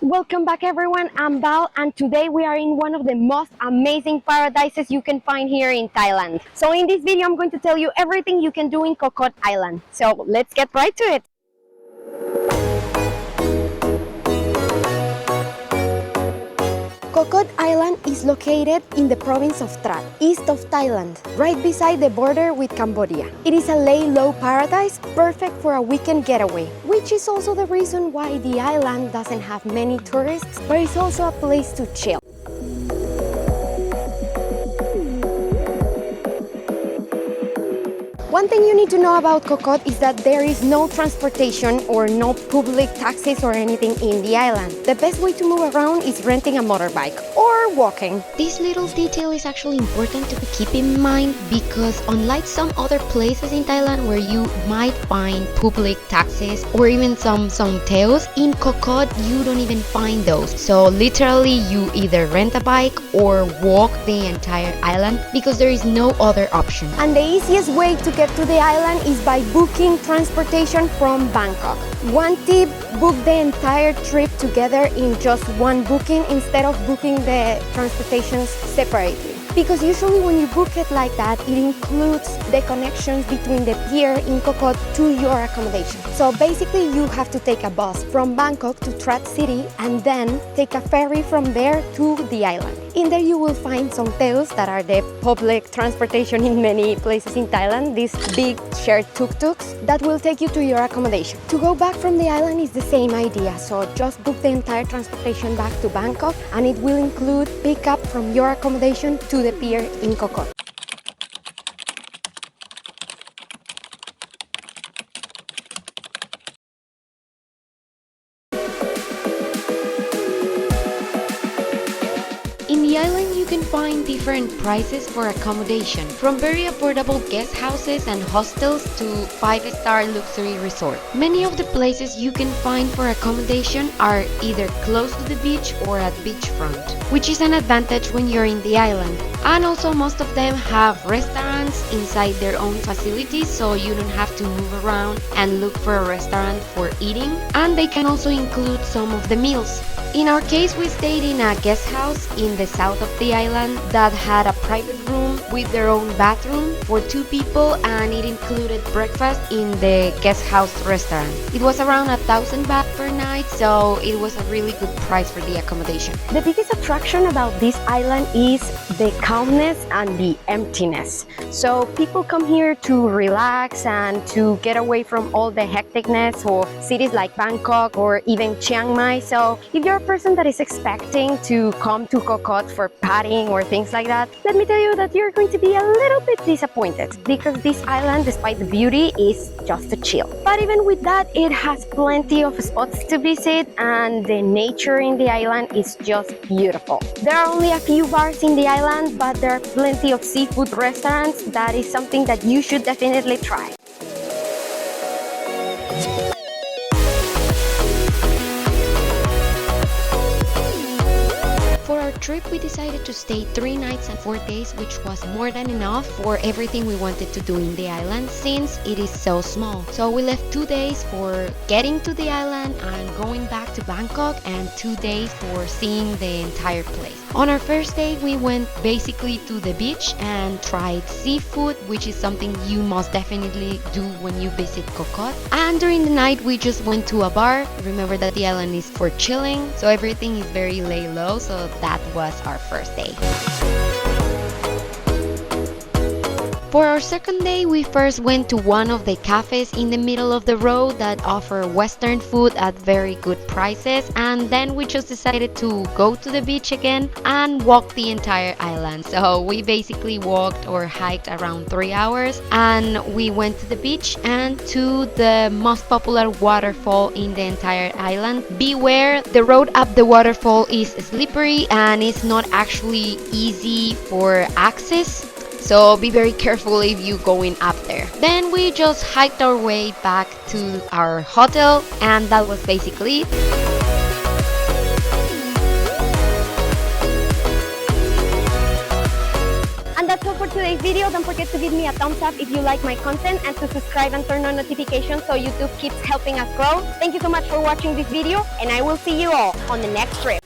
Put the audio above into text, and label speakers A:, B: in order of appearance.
A: Welcome back everyone, I'm Val and today we are in one of the most amazing paradises you can find here in Thailand. So in this video I'm going to tell you everything you can do in Koh Kood Island. So let's get right to it. Koh Kood Island is located in the province of Trat, east of Thailand, right beside the border with Cambodia. It is a lay-low paradise, perfect for a weekend getaway, which is also the reason why the island doesn't have many tourists, but it's also a place to chill. One thing you need to know about Koh Kood is that there is no transportation or no public taxis or anything in the island. The best way to move around is renting a motorbike or walking.
B: This little detail is actually important to keep in mind because unlike some other places in Thailand where you might find public taxis or even some songtails, in Koh Kood you don't even find those. So literally you either rent a bike or walk the entire island because there is no other option.
A: And the easiest way to get to the island is by booking transportation from Bangkok. One tip, book the entire trip together in just one booking instead of booking the transportations separately. Because usually when you book it like that, it includes the connections between the pier in Koh Kood to your accommodation. So basically you have to take a bus from Bangkok to Trat City and then take a ferry from there to the island. In there you will find some tails that are the public transportation in many places in Thailand, these big shared tuk-tuks that will take you to your accommodation. To go back from the island is the same idea, so just book the entire transportation back to Bangkok and it will include pickup from your accommodation to the pier in Koh Kood.
B: In the island you can find different prices for accommodation, from very affordable guest houses and hostels to 5-star luxury resort. Many of the places you can find for accommodation are either close to the beach or at beachfront, which is an advantage when you're in the island. And also most of them have restaurants inside their own facilities, so you don't have to move around and look for a restaurant for eating. And they can also include some of the meals. In our case, we stayed in a guest house in the south of the island that had a private room with their own bathroom for 2 people, and it included breakfast in the guest house restaurant. It was around 1,000 baht per night, so it was a really good price for the accommodation.
A: The biggest attraction about this island is the calmness and the emptiness. So people come here to relax and to get away from all the hecticness of cities like Bangkok or even Chiang Mai. So if you're a person that is expecting to come to Koh Kood for partying or things like that, let me tell you that you're going to be a little bit disappointed because this island, despite the beauty, is just a chill. But even with that, it has plenty of spots to visit and the nature in the island is just beautiful. There are only a few bars in the island, but there are plenty of seafood restaurants. That is something that you should definitely try.
B: For our trip, we decided to stay 3 nights and 4 days, which was more than enough for everything we wanted to do in the island since it is so small. So we left 2 days for getting to the island and going back to Bangkok, and 2 days for seeing the entire place. On our first day, we went basically to the beach and tried seafood, which is something you must definitely do when you visit Koh Kood. And during the night, we just went to a bar. Remember that the island is for chilling, so everything is very lay low, so that was our first day. For our second day, we first went to one of the cafes in the middle of the road that offer Western food at very good prices, and then we just decided to go to the beach again and walk the entire island. So we basically walked or hiked around 3 hours, and we went to the beach and to the most popular waterfall in the entire island. Beware, the road up the waterfall is slippery and it's not actually easy for access. So be very careful if you going up there. Then we just hiked our way back to our hotel, and that was basically it.
A: And that's all for today today's video. Don't forget to give me a thumbs up if you like my content and to subscribe and turn on notifications so YouTube keeps helping us grow. Thank you so much for watching this video, and I will see you all on the next trip.